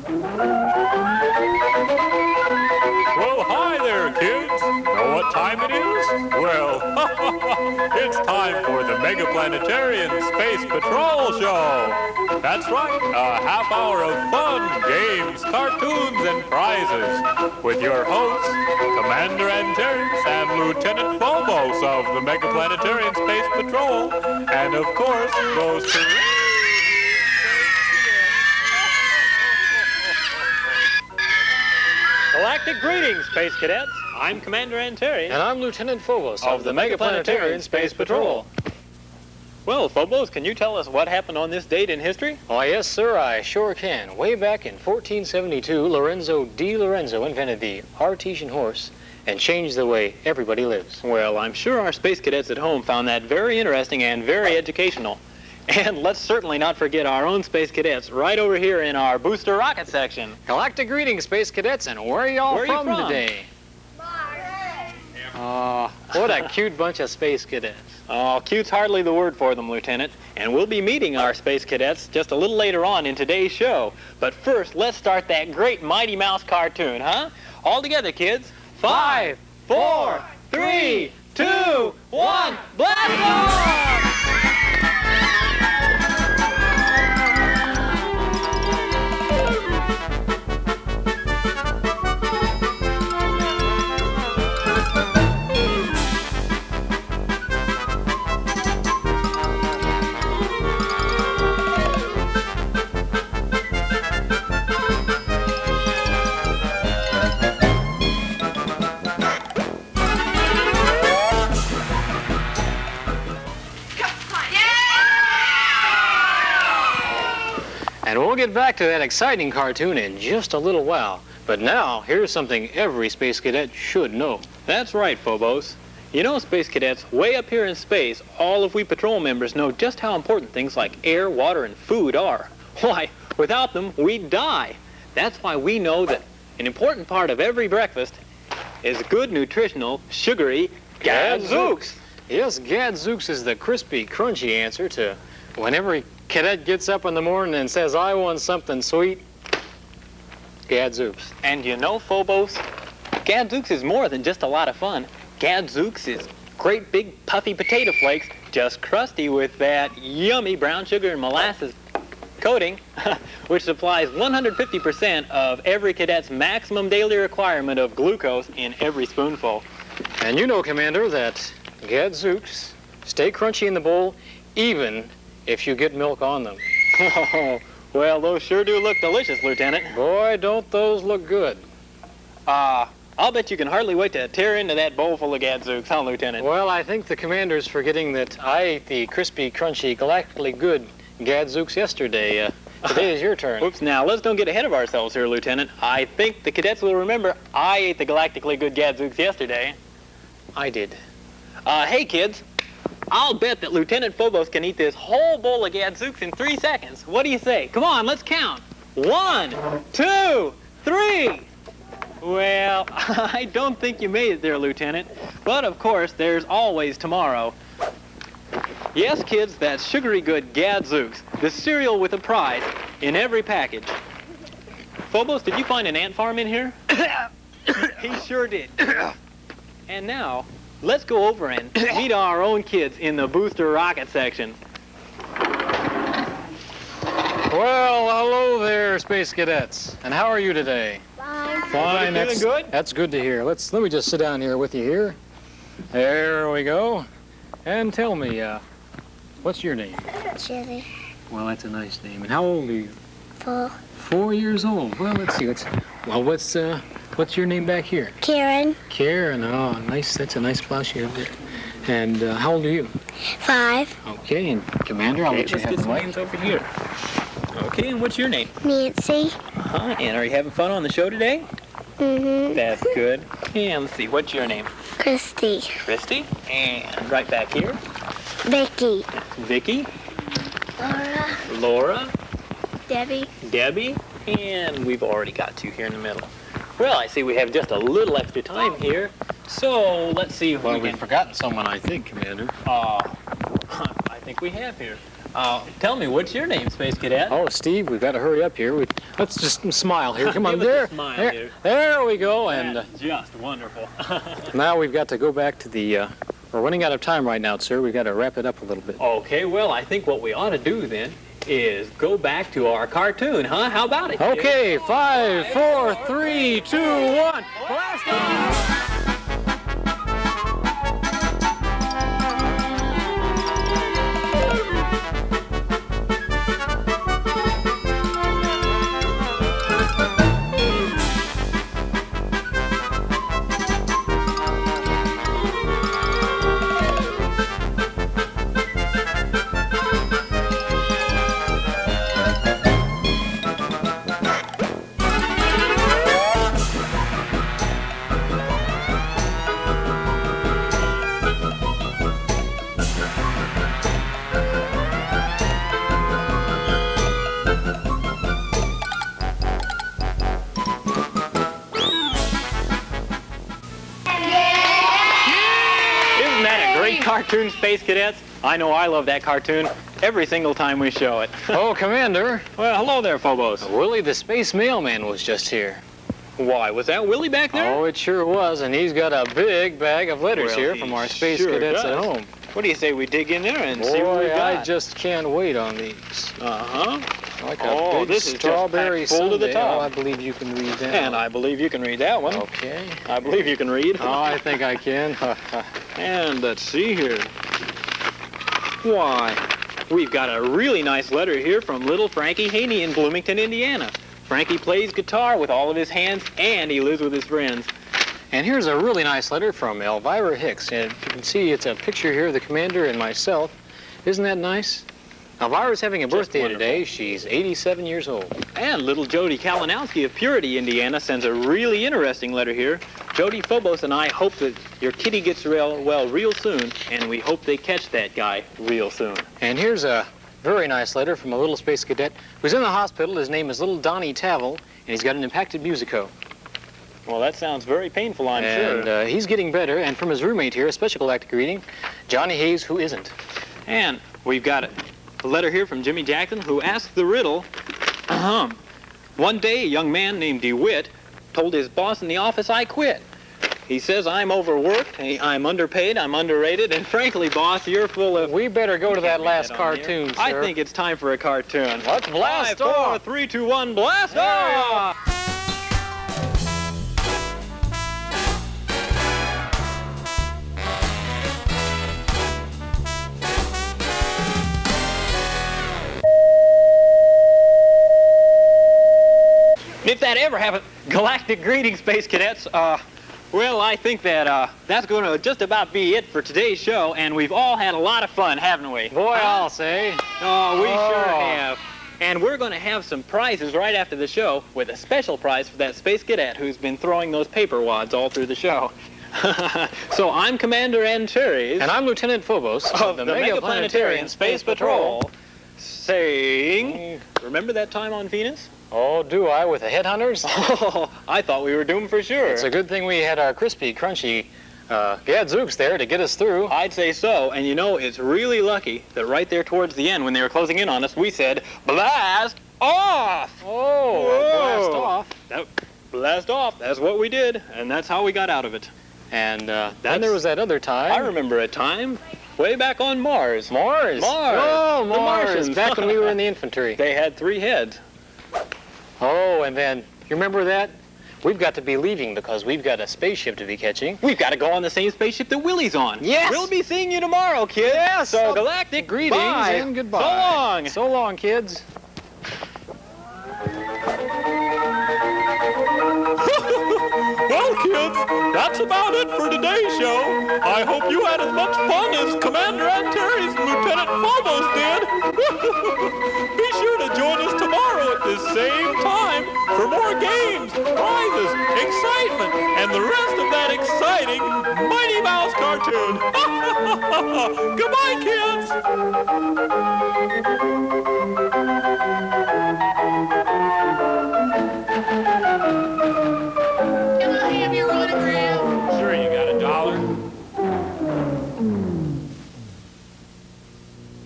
Well, hi there, kids. Know what time it is? Well, it's time for the Megaplanetarian Space Patrol Show. That's right, a half hour of fun, games, cartoons, and prizes with your hosts, Commander Terrence and Lieutenant Phobos of the Megaplanetarian Space Patrol, and of course, those Galactic greetings, Space Cadets. I'm Commander Terrence. And I'm Lieutenant Phobos of the Megaplanetarian Space Patrol. Well, Phobos, can you tell us what happened on this date in history? Oh, yes, sir, I sure can. Way back in 1472, Lorenzo di Lorenzo invented the artesian horse and changed the way everybody lives. Well, I'm sure our Space Cadets at home found that very interesting and very educational. And let's certainly not forget our own Space Cadets right over here in our booster rocket section. Galactic greetings, Space Cadets, and where are y'all from today? Oh, what a cute bunch of Space Cadets. Oh, cute's hardly the word for them, Lieutenant. And we'll be meeting our Space Cadets just a little later on in today's show. But first, let's start that great Mighty Mouse cartoon, huh? All together, kids. 5, 4, 3, 2, 1, blast off! And we'll get back to that exciting cartoon in just a little while. But now, here's something every Space Cadet should know. That's right, Phobos. You know, Space Cadets, way up here in space, all of we patrol members know just how important things like air, water, and food are. Why, without them, we'd die. That's why we know that an important part of every breakfast is good, nutritional, sugary Gadzooks. Yes, Gadzooks is the crispy, crunchy answer to when every cadet gets up in the morning and says, I want something sweet, Gadzooks. And you know, Phobos, Gadzooks is more than just a lot of fun. Gadzooks is great big puffy potato flakes, just crusty with that yummy brown sugar and molasses coating, which supplies 150% of every cadet's maximum daily requirement of glucose in every spoonful. And you know, Commander, that Gadzooks stay crunchy in the bowl even if you get milk on them. Oh, well, those sure do look delicious, Lieutenant. Boy, don't those look good. I'll bet you can hardly wait to tear into that bowl full of Gadzooks, huh, Lieutenant? Well, I think the Commander's forgetting that I ate the crispy, crunchy, galactically good Gadzooks yesterday. Today is your turn. Oops, now, let's don't get ahead of ourselves here, Lieutenant. I think the cadets will remember I ate the galactically good Gadzooks yesterday. I did. Hey, kids. I'll bet that Lieutenant Phobos can eat this whole bowl of Gadzooks in 3 seconds. What do you say? Come on, let's count. 1, 2, 3. Well, I don't think you made it there, Lieutenant. But, of course, there's always tomorrow. Yes, kids, that's sugary good Gadzooks, the cereal with a prize in every package. Phobos, did you find an ant farm in here? He sure did. And now, let's go over and meet our own kids in the booster rocket section. Well, hello there, Space Cadets. And how are you today? Fine. Fine. Feeling good? That's good to hear. Let me just sit down here with you here. There we go. And tell me, what's your name? Chili. Well, that's a nice name. And how old are you? 4. 4 years old. Well, let's see. What's your name back here? Karen. Karen. Oh, nice. That's a nice blouse you have there. And how old are you? 5. Okay. And Commander, I'll let you have the mic. Names over here. Okay, and what's your name? Nancy. And are you having fun on the show today? Mm-hmm. That's good. And let's see, what's your name? Christy. Christy. And right back here, Vicky. Vicky. Laura. Laura. Debbie. Debbie. And we've already got 2 here in the middle. Well, I see we have just a little extra time here. So let's see if Well, we we've can... forgotten someone, I think, Commander. I think we have here. Tell me, what's your name, Space Cadet? Oh, Steve, we've got to hurry up here. Let's just smile here. Come on, Give us there. a smile, There, dude. there we go. And That's just wonderful. now we've got to go back to the... we're running out of time right now, sir. We've got to wrap it up a little bit. Okay, well, I think what we ought to do then is go back to our cartoon, huh? How about it? kid? Okay, 5, 4, 3, 2, 1. Blast off! Cartoon, Space Cadets. I know I love that cartoon every single time we show it. Oh, Commander. Well, hello there, Phobos. Willie the Space Mailman was just here. Why, was that Willie back there? Oh, it sure was, and he's got a big bag of letters Well, here he from our Space sure Cadets does. at home. What do you say we dig in there and see what we Boy, got? I just can't wait on these. Uh-huh. Like a Oh, big this is just strawberry packed full to the sundae. top. Oh, I believe you can read that. And I believe you can read that one. Okay. I believe you can read. Oh, I think I can. And let's see here. Why, we've got a really nice letter here from little Frankie Haney in Bloomington, Indiana. Frankie plays guitar with all of his hands, and he lives with his friends. And here's a really nice letter from Elvira Hicks. And you can see it's a picture here of the commander and myself. Isn't that nice? Elvira's having a birthday wonderful. today. She's 87 years old. And little Jody Kalinowski of Purity, Indiana, sends a really interesting letter here. Jody, Phobos, and I hope that your kitty gets well real soon, and we hope they catch that guy real soon. And here's a very nice letter from a little space cadet who's in the hospital. His name is little Donnie Tavel, and he's got an impacted musico. Well, that sounds very painful, I'm sure. And he's getting better. And from his roommate here, a special galactic greeting, Johnny Hayes, who isn't. And we've got a letter here from Jimmy Jackson, who asked the riddle. One day, a young man named DeWitt told his boss in the office, "I quit." He says, "I'm overworked, I'm underpaid, I'm underrated, and frankly, boss, you're full of..." We better go to that Read last that on cartoon, here. sir. I think it's time for a cartoon. Let's blast 5, 4, off. 3, 2, 1, blast off! If that ever happened, galactic greetings, Space Cadets. Well, I think that that's going to just about be it for today's show, and we've all had a lot of fun, haven't we? Boy, I'll say. Oh, we Oh. sure have. And we're going to have some prizes right after the show, with a special prize for that Space Cadet who's been throwing those paper wads all through the show. So I'm Commander Antares And I'm Lieutenant Phobos of the Megaplanetarian Space Patrol, saying, remember that time on Venus? Oh, do I, with the headhunters? Oh, I thought we were doomed for sure. It's a good thing we had our crispy, crunchy gadzooks there to get us through. I'd say so, and you know, it's really lucky that right there towards the end, when they were closing in on us, we said, blast off! Oh, blast Whoa. off. Blast off, that's what we did, and that's how we got out of it. And then there was that other time. I remember a time way back on Mars. Mars. Mars. Oh, The Mars. Martians. Back when we were in the infantry. They had 3 heads. Oh, and then, you remember that? We've got to be leaving because we've got a spaceship to be catching. We've got to go on the same spaceship that Willie's on. Yes. We'll be seeing you tomorrow, kids. Yes. So galactic Greetings bye. and goodbye. So long. So long, kids. Well, kids, that's about it for today's show. I hope you had as much fun as Commander Antares and Lieutenant Phobos did. Be sure to join us tomorrow at this same time for more games, prizes, excitement, and the rest of that exciting Mighty Mouse cartoon.